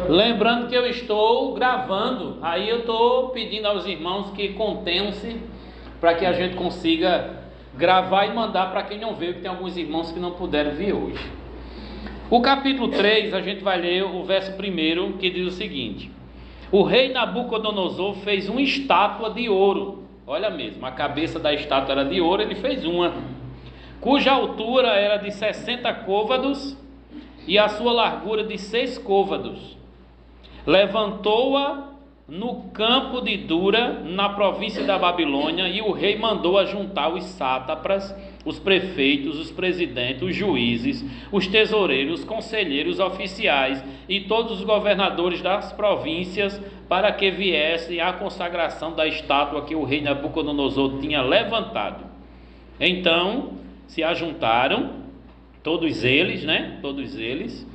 Lembrando que eu estou gravando, aí eu estou pedindo aos irmãos que contenham-se para que a gente consiga gravar e mandar para quem não veio, que tem alguns irmãos que não puderam vir hoje. O capítulo 3, a gente vai ler o verso 1, que diz o seguinte: o rei Nabucodonosor fez uma estátua de ouro, olha mesmo, a cabeça da estátua era de ouro, ele fez uma, cuja altura era de 60 côvados e a sua largura de 6 côvados. Levantou-a no campo de Dura, na província da Babilônia, e o rei mandou ajuntar os sátrapas, os prefeitos, os presidentes, os juízes, os tesoureiros, os conselheiros, oficiais e todos os governadores das províncias para que viessem à consagração da estátua que o rei Nabucodonosor tinha levantado. Então se ajuntaram todos eles,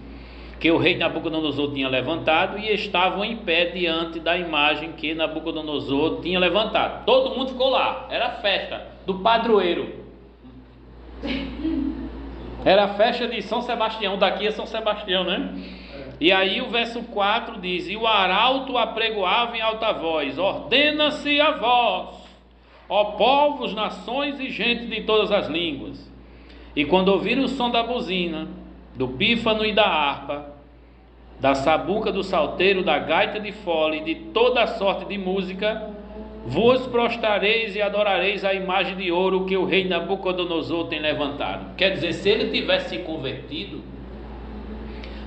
que o rei Nabucodonosor tinha levantado, e estavam em pé diante da imagem que Nabucodonosor tinha levantado. Todo mundo ficou lá, era a festa do padroeiro, era a festa de São Sebastião, daqui é São Sebastião, né? E aí o verso 4 diz: e o arauto apregoava em alta voz: ordena-se a vós, ó povos, nações e gente de todas as línguas. E quando ouviram o som da buzina, do pífano e da harpa, da sabuca, do salteiro, da gaita de fole e de toda a sorte de música, vos prostrareis e adorareis a imagem de ouro que o rei Nabucodonosor tem levantado. Quer dizer, se ele tivesse se convertido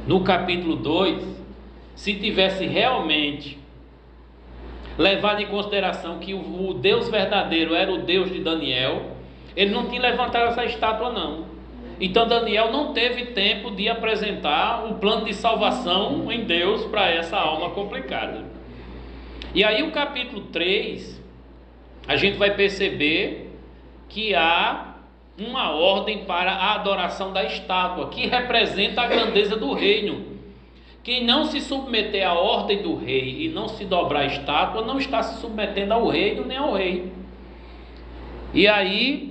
no capítulo 2, se tivesse realmente levado em consideração que o Deus verdadeiro era o Deus de Daniel, ele não tinha levantado essa estátua não. Então Daniel não teve tempo de apresentar o plano de salvação em Deus para essa alma complicada. E aí o capítulo 3, a gente vai perceber que há uma ordem para a adoração da estátua, que representa a grandeza do reino. Quem não se submeter à ordem do rei e não se dobrar à estátua, não está se submetendo ao reino nem ao rei. E aí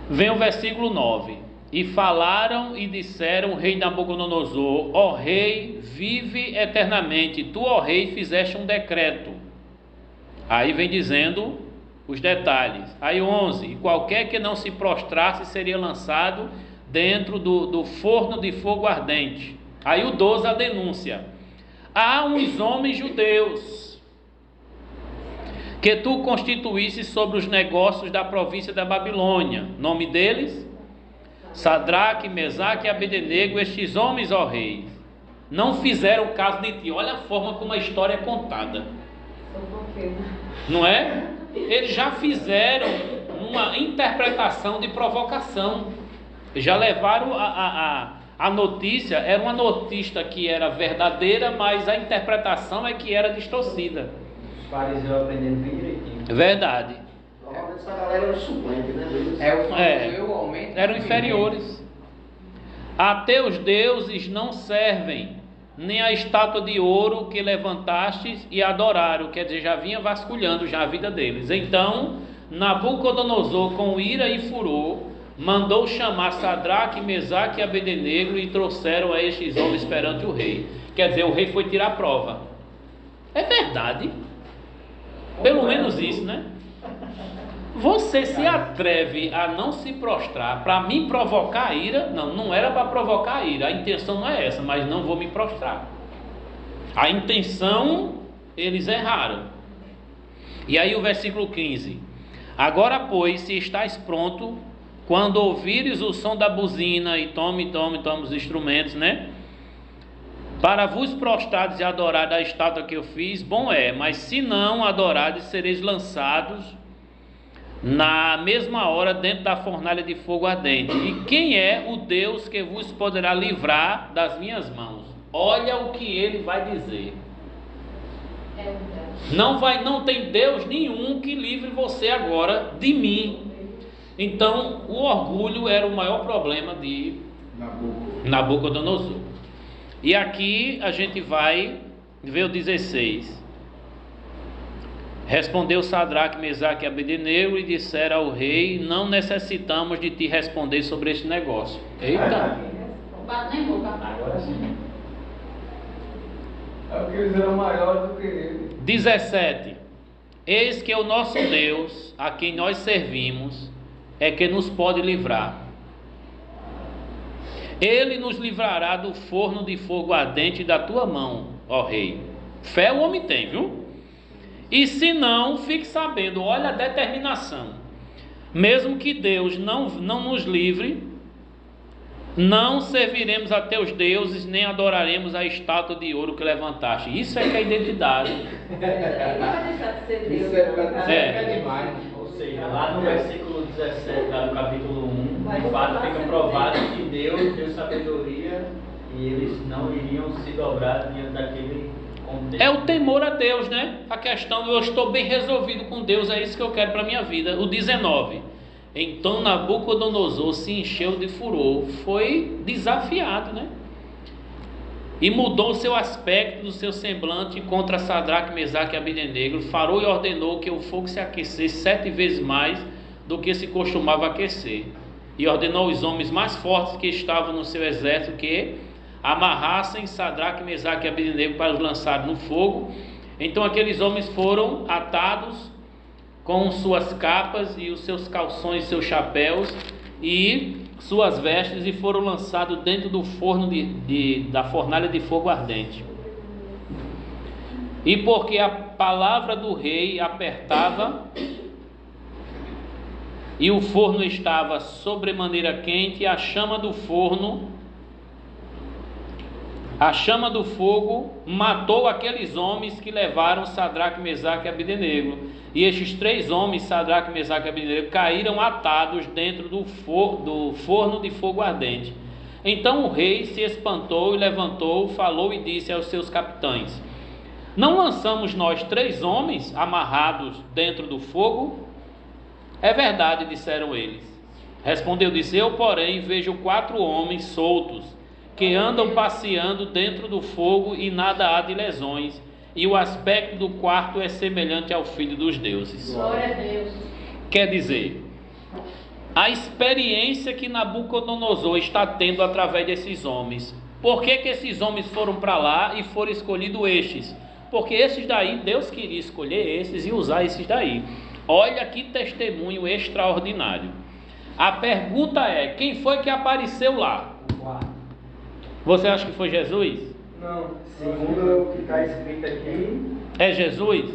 vem o versículo 9: e falaram e disseram o rei Nabucodonosor: ó rei, vive eternamente, tu, ó rei, fizeste um decreto. Aí vem dizendo os detalhes. Aí 11: e qualquer que não se prostrasse seria lançado dentro do forno de fogo ardente. Aí o 12, a denúncia: há uns homens judeus que tu constituísse sobre os negócios da província da Babilônia. Nome deles: Sadraque, Mesaque e Abednego. Estes homens, ó rei, não fizeram caso de ti. Olha a forma como a história é contada, não é? Eles já fizeram uma interpretação de provocação, já levaram a notícia. Era uma notícia que era verdadeira, mas a interpretação é que era distorcida. Os fariseus aprendendo bem direitinho. Verdade. Normalmente essa galera era suplente, né? Eram inferiores. A teus deuses não servem, nem a estátua de ouro que levantastes e adoraram. Quer dizer, já vinha vasculhando já a vida deles. Então Nabucodonosor, com ira e furor, mandou chamar Sadraque, Mesaque e Abednego, e trouxeram a estes homens perante o rei. Quer dizer, o rei foi tirar a prova. É verdade. Pelo menos isso, né? Você se atreve a não se prostrar para me provocar a ira? Não, não era para provocar a ira. A intenção não é essa, mas não vou me prostrar. A intenção, eles erraram. E aí o versículo 15: agora, pois, se estás pronto, quando ouvires o som da buzina, e tome os instrumentos, né? Para vos prostrares e adorar a estátua que eu fiz, bom é, mas se não adorares, sereis lançados na mesma hora dentro da fornalha de fogo ardente. E quem é o Deus que vos poderá livrar das minhas mãos? Olha o que ele vai dizer. Não tem Deus nenhum que livre você agora de mim. Então o orgulho era o maior problema de Nabucodonosor. E aqui a gente vai ver o 16. Respondeu Sadraque, Mesaque e Abednego e disseram ao rei: não necessitamos de te responder sobre este negócio. Eita! É porque eles eram maiores do que ele. 17. Eis que o nosso Deus, a quem nós servimos, é que nos pode livrar. Ele nos livrará do forno de fogo ardente da tua mão, ó rei. Fé o homem tem, viu? E se não, fique sabendo, olha a determinação. Mesmo que Deus não nos livre, não serviremos a teus deuses, nem adoraremos a estátua de ouro que levantaste. Isso é que é identidade. Isso é demais. Ou seja, lá no versículo 17, lá no capítulo 1, de fato fica provado que Deus deu sabedoria e eles não iriam se dobrar diante daquele contexto. É o temor a Deus, né? A questão do eu estou bem resolvido com Deus, é isso que eu quero para a minha vida. O 19. Então Nabucodonosor se encheu de furor, foi desafiado, né? E mudou o seu aspecto, do seu semblante contra Sadraque, Mesaque e Abednego. Falou e ordenou que o fogo se aquecesse 7 vezes mais do que se costumava aquecer. E ordenou os homens mais fortes que estavam no seu exército que amarrassem Sadraque, Mesaque e Abednego para os lançar no fogo. Então aqueles homens foram atados com suas capas e os seus calções, seus chapéus e suas vestes, e foram lançados dentro do forno da fornalha de fogo ardente. E porque a palavra do rei apertava e o forno estava sobremaneira quente, a chama do fogo matou aqueles homens que levaram Sadraque, Mesaque e Abednego. E estes 3 homens, Sadraque, Mesaque e Abednego, caíram atados dentro do forno de fogo ardente. Então o rei se espantou e levantou, falou e disse aos seus capitães: não lançamos nós 3 homens amarrados dentro do fogo? É verdade, disseram eles. Respondeu, disse: eu, porém, vejo 4 homens soltos, que andam passeando dentro do fogo e nada há de lesões, e o aspecto do quarto é semelhante ao Filho dos deuses. Glória a Deus. Quer dizer, a experiência que Nabucodonosor está tendo através desses homens. Por que esses homens foram para lá e foram escolhidos estes? Porque esses daí, Deus queria escolher esses e usar esses daí. Olha que testemunho extraordinário. A pergunta é, quem foi que apareceu lá? Você acha que foi Jesus? Não, segundo o que está escrito aqui. É Jesus?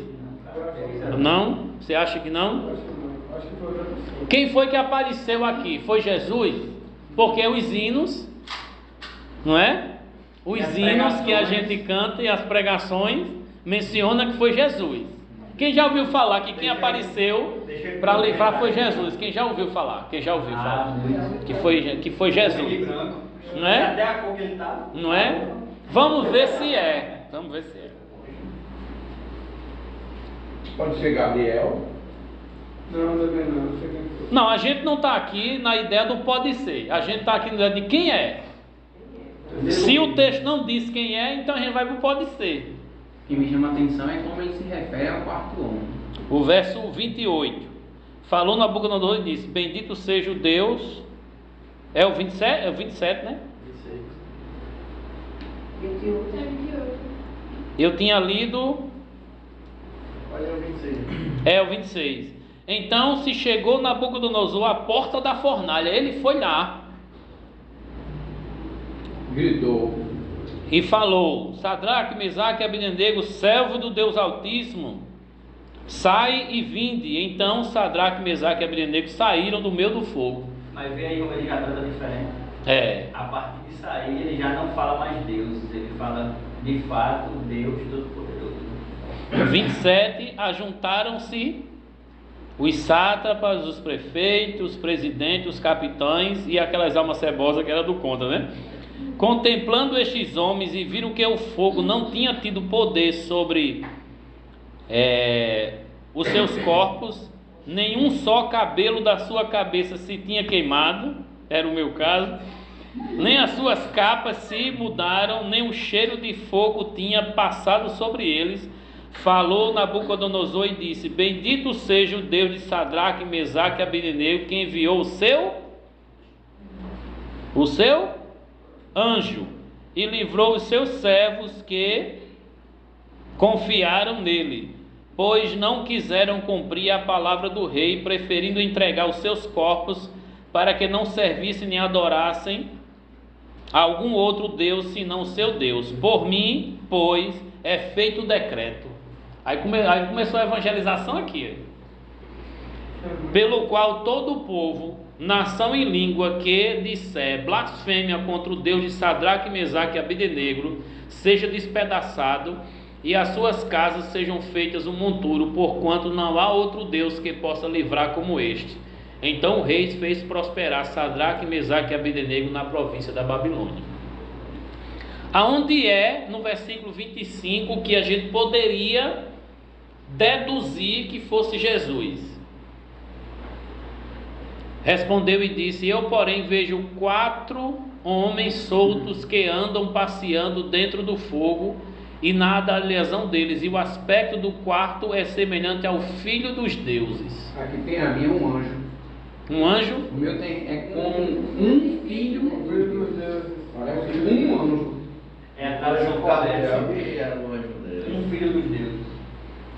Não? Você acha que não? Acho que foi outra pessoa. Quem foi que apareceu aqui? Foi Jesus? Porque os hinos, não é? Os hinos que a gente canta e as pregações mencionam que foi Jesus. Quem já ouviu falar que quem apareceu para livrar foi Jesus? Quem já ouviu falar? Quem já ouviu falar? Que foi Jesus. Não é? Até a cor que ele tá. Não é? Vamos ver se é. Vamos ver se é. Pode ser Gabriel. Não, também não. Sei quem foi. Não, a gente não está aqui na ideia do pode ser. A gente está aqui na ideia de quem é. Se o texto não diz quem é, então a gente vai para o pode ser. O que me chama a atenção é como ele se refere ao 4º homem. O verso 28. Falou Nabucodonosor e disse: bendito seja o Deus. É o 27? É o 27, né? 28. Eu tinha lido. Olha o 26. É o 26. Então se chegou Nabucodonosor à porta da fornalha. Ele foi lá Gritou. e falou: Sadraque, Mesaque e Abednego, servo do Deus Altíssimo, sai e vinde. Então Sadraque, Mesaque e Abednego saíram do meio do fogo. Mas vê aí como ele já trata diferente. É. A partir de sair, ele já não fala mais Deus, ele fala de fato Deus Todo-Poderoso. 27. Ajuntaram-se os sátrapas, os prefeitos, os presidentes, os capitães e aquelas almas cebosas que era do contra, né? Contemplando estes homens e viram que o fogo não tinha tido poder sobre os seus corpos, nenhum só cabelo da sua cabeça se tinha queimado, era o meu caso, nem as suas capas se mudaram, nem o cheiro de fogo tinha passado sobre eles. Falou Nabucodonosor e disse: bendito seja o Deus de Sadraque, Mesaque e Abednego, que enviou o seu anjo e livrou os seus servos que confiaram nele, pois não quiseram cumprir a palavra do rei, preferindo entregar os seus corpos para que não servissem nem adorassem a algum outro Deus senão o seu Deus. Por mim, pois, é feito o decreto. Aí começou a evangelização aqui. Pelo qual todo o povo, nação e língua que disser blasfêmia contra o Deus de Sadraque, Mesaque e Abednego seja despedaçado, e as suas casas sejam feitas um monturo, porquanto não há outro Deus que possa livrar como este. Então o rei fez prosperar Sadraque, Mesaque e Abednego na província da Babilônia. Aonde é, no versículo 25, que a gente poderia deduzir que fosse Jesus? Respondeu e disse: eu, porém, vejo 4 homens soltos que andam passeando dentro do fogo, e nada a lesão deles, e o aspecto do quarto é semelhante ao filho dos deuses. Aqui tem a minha um anjo. Um anjo? O meu é como um filho dos deuses. Parece um anjo. É a tradução correta. Um filho dos deuses.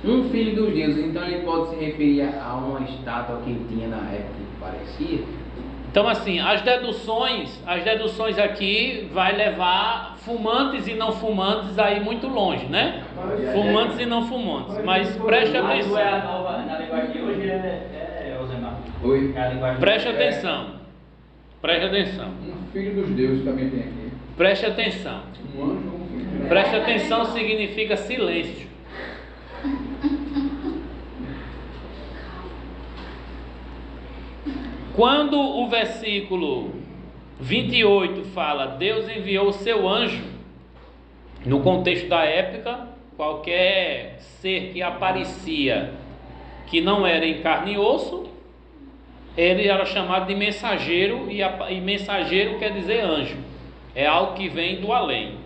Um filho dos deuses, então ele pode se referir a uma estátua que ele tinha na época que parecia. Então, assim, as deduções aqui vai levar fumantes e não fumantes aí muito longe, né? Fumantes e não fumantes. Mas preste atenção. É a nova, na linguagem de hoje Osemar. Oi. É a linguagem Preste atenção. Preste atenção. Um filho dos deuses também tem aqui. Preste atenção. Um anjo, um filho. Preste atenção significa silêncio. Quando o versículo 28 fala Deus enviou o seu anjo, no contexto da época, qualquer ser que aparecia que não era em carne e osso, ele era chamado de mensageiro, e mensageiro quer dizer anjo, é algo que vem do além.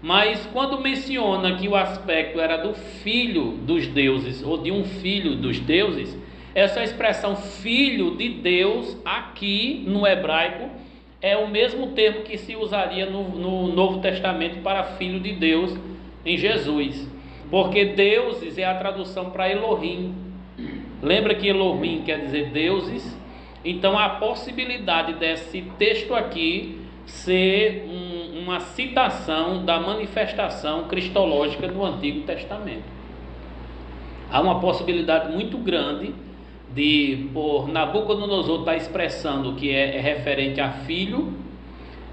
Mas quando menciona que o aspecto era do filho dos deuses, ou de um filho dos deuses, essa expressão filho de Deus, aqui no hebraico, é o mesmo termo que se usaria no Novo Testamento para filho de Deus em Jesus. Porque deuses é a tradução para Elohim. Lembra que Elohim quer dizer deuses? Então a possibilidade desse texto aqui ser uma citação da manifestação cristológica do Antigo Testamento. Há uma possibilidade muito grande por Nabucodonosor estar expressando que é referente a filho,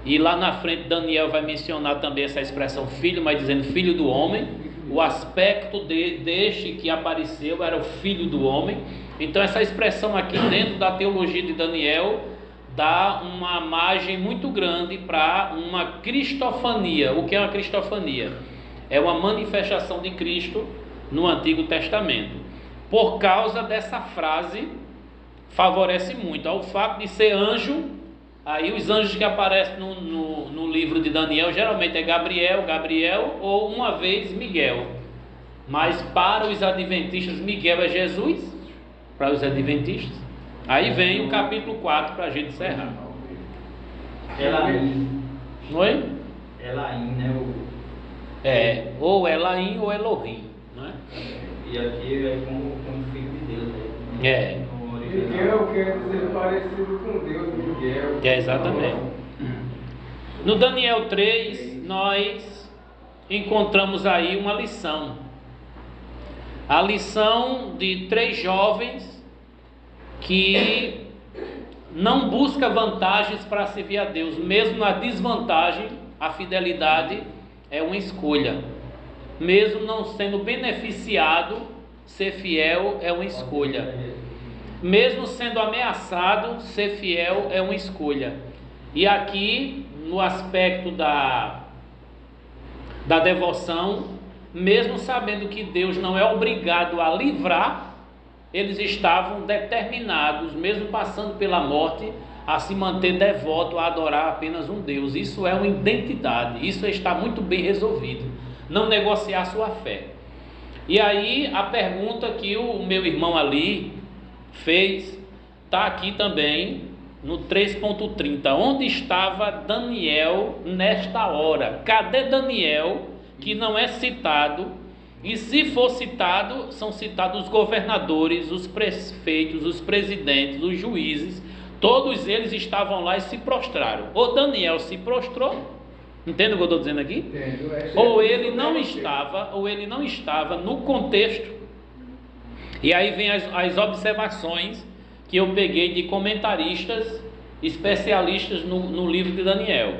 e lá na frente Daniel vai mencionar também essa expressão filho, mas dizendo filho do homem. O aspecto deste que apareceu era o filho do homem. Então essa expressão aqui dentro da teologia de Daniel dá uma margem muito grande para uma cristofania. O que é uma cristofania? É uma manifestação de Cristo no Antigo Testamento. Por causa dessa frase, favorece muito. Ao fato de ser anjo, aí os anjos que aparecem no livro de Daniel, geralmente é Gabriel ou uma vez Miguel. Mas para os adventistas, Miguel é Jesus, para os adventistas. Aí vem o capítulo 4 para a gente encerrar. Elaim. Oi? Elaim, né? Ou Elaim ou Elohim, não é? E aqui é como filho de Deus, né? É. No original. Miguel quer dizer parecido com Deus, Miguel. Exatamente. No Daniel 3, nós encontramos aí uma lição. A lição de 3 jovens que não buscam vantagens para servir a Deus. Mesmo na desvantagem, a fidelidade é uma escolha. Mesmo não sendo beneficiado, ser fiel é uma escolha. Mesmo sendo ameaçado, ser fiel é uma escolha. E aqui, no aspecto da devoção, mesmo sabendo que Deus não é obrigado a livrar, eles estavam determinados, mesmo passando pela morte, a se manter devoto, a adorar apenas um Deus. Isso é uma identidade, isso está muito bem resolvido. Não negociar sua fé. E aí a pergunta que o meu irmão ali fez, está aqui também no 3.30. Onde estava Daniel nesta hora? Cadê Daniel, que não é citado E se for citado, são citados os governadores, os prefeitos, os presidentes, os juízes. Todos eles estavam lá e se prostraram. Ou Daniel se prostrou, entende o que eu estou dizendo aqui? Entendo. Ou ele não estava no contexto. E aí vem as observações que eu peguei de comentaristas, especialistas no livro de Daniel.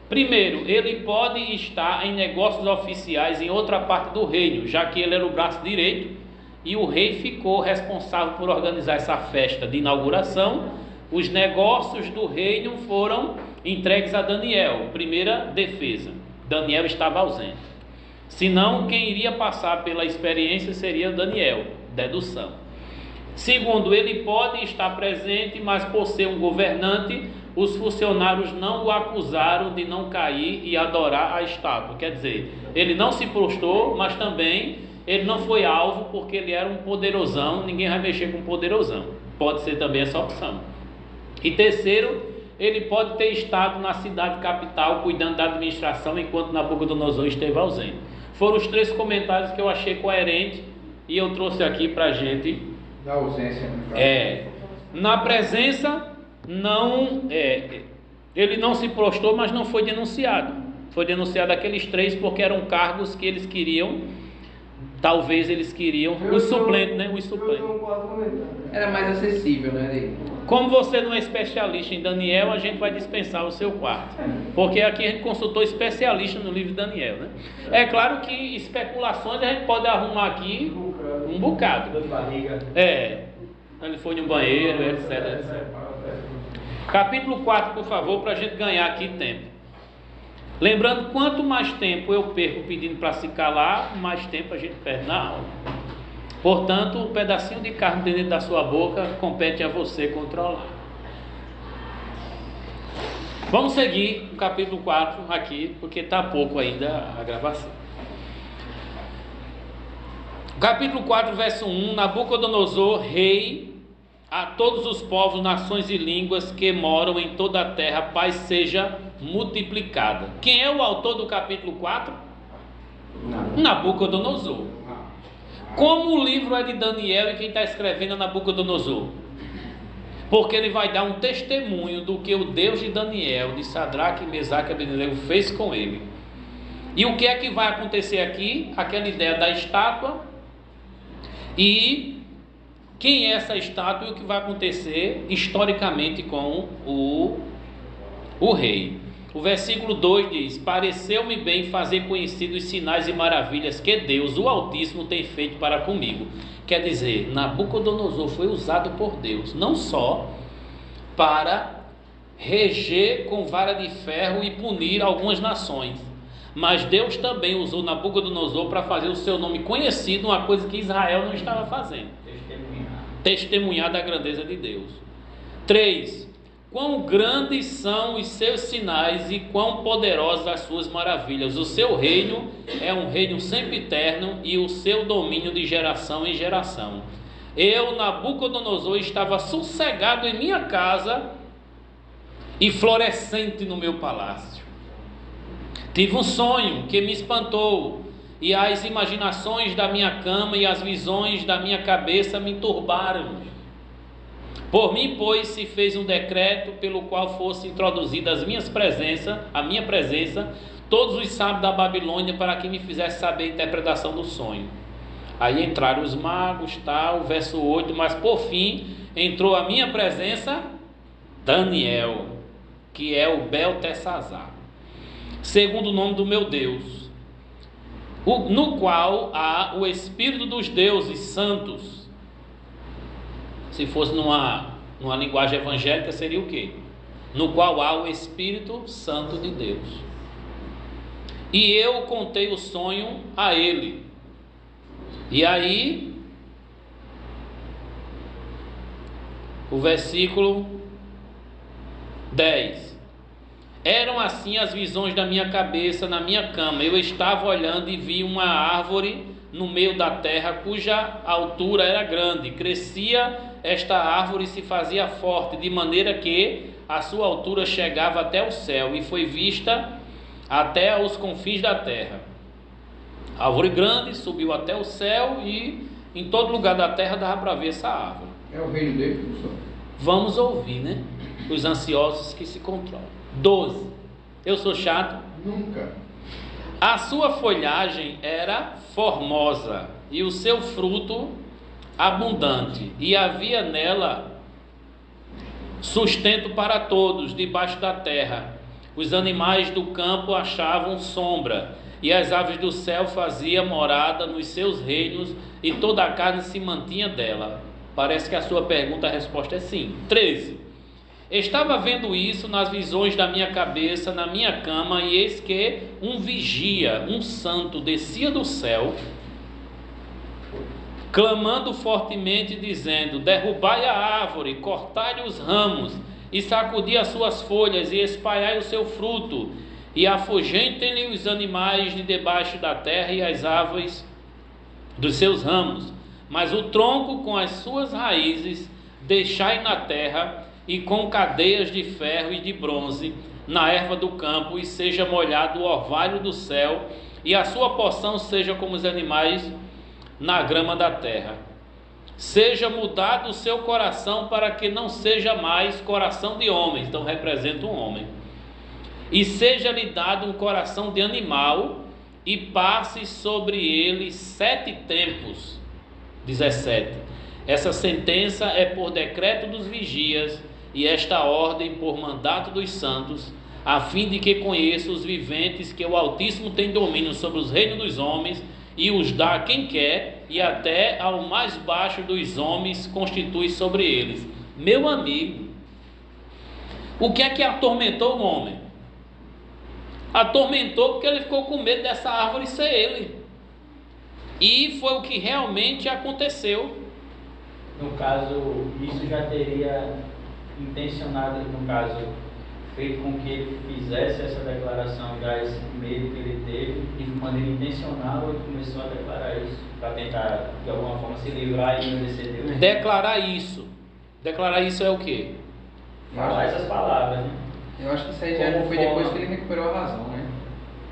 Primeiro, ele pode estar em negócios oficiais em outra parte do reino, já que ele era o braço direito e o rei ficou responsável por organizar essa festa de inauguração. Os negócios do reino foram entregues a Daniel. Primeira defesa, Daniel estava ausente. Senão, quem iria passar pela experiência seria Daniel, dedução. Segundo, ele pode estar presente, mas por ser um governante, os funcionários não o acusaram de não cair e adorar a estátua. Quer dizer, ele não se prostrou, mas também ele não foi alvo porque ele era um poderosão. Ninguém vai mexer com poderosão. Pode ser também essa opção. E terceiro, ele pode ter estado na cidade capital cuidando da administração enquanto Nabucodonosor esteve ausente. Foram os 3 comentários que eu achei coerentes e eu trouxe aqui para a gente. Da ausência. Na presença, ele não se prostrou, mas não foi denunciado. Foi denunciado aqueles 3 porque eram cargos que eles queriam. Talvez eles queriam os suplentes, né? Os suplentes. Era mais acessível, né? Dele? Como você não é especialista em Daniel, a gente vai dispensar o seu quarto. Porque aqui a gente consultou especialista no livro de Daniel, né? É claro que especulações a gente pode arrumar aqui um bocado. Ele foi no banheiro, etc. Capítulo 4, por favor, para a gente ganhar aqui tempo. Lembrando, quanto mais tempo eu perco pedindo para se calar, mais tempo a gente perde na aula. Portanto, o pedacinho de carne dentro da sua boca compete a você controlar. Vamos seguir o capítulo 4 aqui, porque está pouco ainda a gravação. Capítulo 4, verso 1. Nabucodonosor, rei, a todos os povos, nações e línguas que moram em toda a terra, paz seja multiplicada. Quem é o autor do capítulo 4? Nabucodonosor. Como o livro é de Daniel e quem está escrevendo é Nabucodonosor? Porque ele vai dar um testemunho do que o Deus de Daniel, de Sadraque, Mesaque e Abednego fez com ele. E o que é que vai acontecer aqui? Aquela ideia da estátua e quem é essa estátua e o que vai acontecer historicamente com o rei. O versículo 2 diz: pareceu-me bem fazer conhecidos os sinais e maravilhas que Deus, o Altíssimo, tem feito para comigo. Quer dizer, Nabucodonosor foi usado por Deus, não só para reger com vara de ferro e punir algumas nações, mas Deus também usou Nabucodonosor para fazer o seu nome conhecido, uma coisa que Israel não estava fazendo. Testemunhar da grandeza de Deus. 3. Quão grandes são os seus sinais e quão poderosas as suas maravilhas. O seu reino é um reino sempre eterno e o seu domínio de geração em geração. Eu, Nabucodonosor, estava sossegado em minha casa e florescente no meu palácio. Tive um sonho que me espantou, e as imaginações da minha cama e as visões da minha cabeça me turbaram. Por mim, pois, se fez um decreto pelo qual fosse introduzida a minha presença, todos os sábios da Babilônia, para que me fizesse saber a interpretação do sonho. Aí entraram os magos, tal, verso 8, mas por fim entrou a minha presença Daniel, que é o Beltesazar, segundo o nome do meu Deus, no qual há o Espírito dos deuses santos. Se fosse numa linguagem evangélica, seria o quê? No qual há o Espírito Santo de Deus. E eu contei o sonho a ele. E aí, o versículo 10. Eram assim as visões da minha cabeça na minha cama. Eu estava olhando e vi uma árvore no meio da terra, cuja altura era grande. Crescia esta árvore e se fazia forte, de maneira que a sua altura chegava até o céu, e foi vista até os confins da terra. Árvore grande, subiu até o céu e em todo lugar da terra dava para ver essa árvore. É o reino dele, professor? Vamos ouvir, né? Os ansiosos que se controlam. 12. Eu sou chato? Nunca. A sua folhagem era formosa e o seu fruto abundante, e havia nela sustento para todos debaixo da terra. Os animais do campo achavam sombra, e as aves do céu faziam morada nos seus reinos, e toda a carne se mantinha dela. Parece que a sua pergunta, a resposta é sim. 13. Estava vendo isso nas visões da minha cabeça, na minha cama, e eis que um vigia, um santo, descia do céu, clamando fortemente, dizendo: derrubai a árvore, cortai os ramos, e sacudi as suas folhas, e espalhai o seu fruto, e afugentem-lhe os animais de debaixo da terra e as árvores dos seus ramos, mas o tronco com as suas raízes deixai na terra, e com cadeias de ferro e de bronze na erva do campo, e seja molhado o orvalho do céu, e a sua porção seja como os animais na grama da terra. Seja mudado o seu coração, para que não seja mais coração de homem, então representa um homem, e seja-lhe dado um coração de animal, e passe sobre ele 7 tempos. 17. Essa sentença é por decreto dos vigias, e esta ordem por mandato dos santos, a fim de que conheça os viventes que o Altíssimo tem domínio sobre os reinos dos homens, e os dá a quem quer, e até ao mais baixo dos homens constitui sobre eles. Meu amigo, o que é que atormentou o homem? Atormentou porque ele ficou com medo dessa árvore ser ele. E foi o que realmente aconteceu. No caso, isso já teria intencionado, no caso, feito com que ele fizesse essa declaração, já esse medo que ele teve, e de maneira intencional ele começou a declarar isso, para tentar de alguma forma se livrar e obedecer Deus. Declarar isso. Declarar isso é o quê? Falar essas palavras, né? Eu acho que isso aí já foi depois que ele recuperou a razão, né?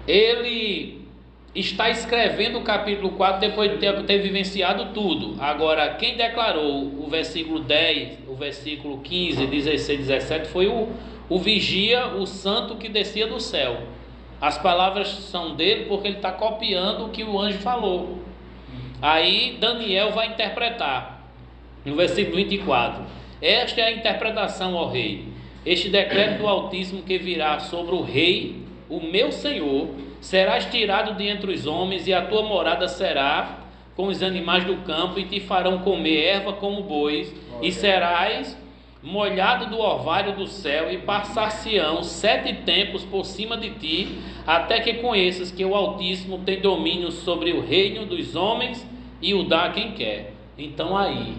Ele está escrevendo o capítulo 4 depois de ter vivenciado tudo. Agora, quem declarou o versículo 10, o versículo 15, 16, 17 foi o vigia, o santo que descia do céu. As palavras são dele porque ele está copiando o que o anjo falou. Aí Daniel vai interpretar no versículo 24: esta é a interpretação, ó rei. Este decreto do Altíssimo que virá sobre o rei, o meu senhor, serás tirado de entre os homens, e a tua morada será com os animais do campo, e te farão comer erva como bois, e serás molhado do orvalho do céu, e passar-se-ão 7 tempos por cima de ti, até que conheças que o Altíssimo tem domínio sobre o reino dos homens, e o dá a quem quer. Então aí,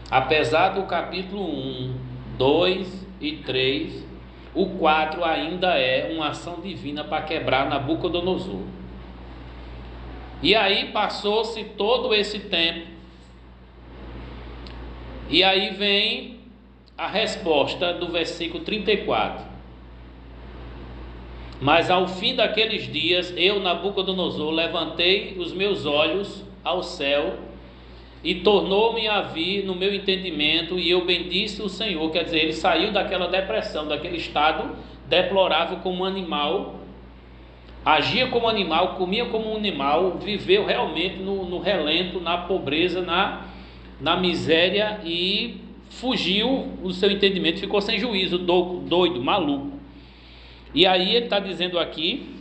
apesar do capítulo 1, 2 e 3, o 4 ainda é uma ação divina para quebrar Nabucodonosor. E aí passou-se todo esse tempo, e aí vem a resposta do versículo 34. Mas ao fim daqueles dias, eu, Nabucodonosor, levantei os meus olhos ao céu, e tornou-me a vir no meu entendimento, e eu bendisse o Senhor. Quer dizer, ele saiu daquela depressão, daquele estado deplorável como um animal, agia como animal, comia como um animal, viveu realmente no relento, na pobreza, na miséria, e fugiu o seu entendimento, ficou sem juízo, doido, maluco. E aí ele está dizendo aqui: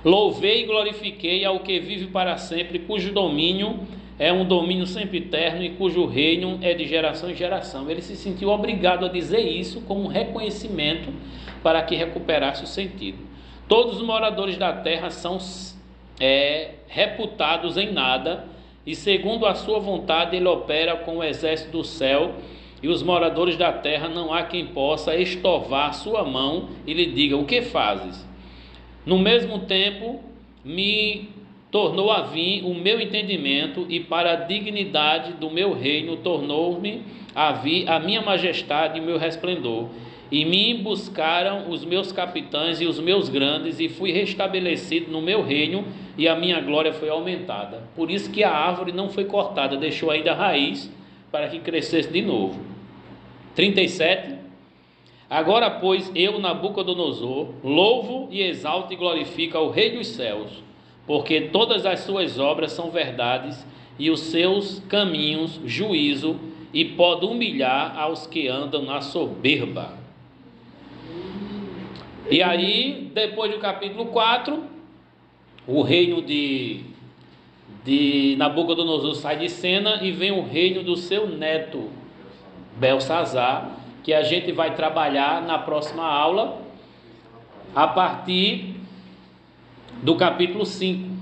louvei e glorifiquei ao que vive para sempre, cujo domínio é um domínio sempre eterno, e cujo reino é de geração em geração. Ele se sentiu obrigado a dizer isso como um reconhecimento, para que recuperasse o sentido. Todos os moradores da terra são reputados em nada, e segundo a sua vontade ele opera com o exército do céu, e os moradores da terra não há quem possa estovar sua mão e lhe diga: o que fazes? No mesmo tempo me tornou a vir o meu entendimento, e para a dignidade do meu reino tornou-me a vir a minha majestade e o meu resplendor. E me buscaram os meus capitães e os meus grandes, e fui restabelecido no meu reino, e a minha glória foi aumentada. Por isso que a árvore não foi cortada, deixou ainda a raiz, para que crescesse de novo. 37. Agora, pois, eu, Nabucodonosor, louvo e exalto e glorifico ao Rei dos céus, porque todas as suas obras são verdades, e os seus caminhos, juízo, e pode humilhar aos que andam na soberba. E aí, depois do capítulo 4, o reino de Nabucodonosor sai de cena e vem o reino do seu neto, Belsazar, que a gente vai trabalhar na próxima aula, a partir do capítulo 5.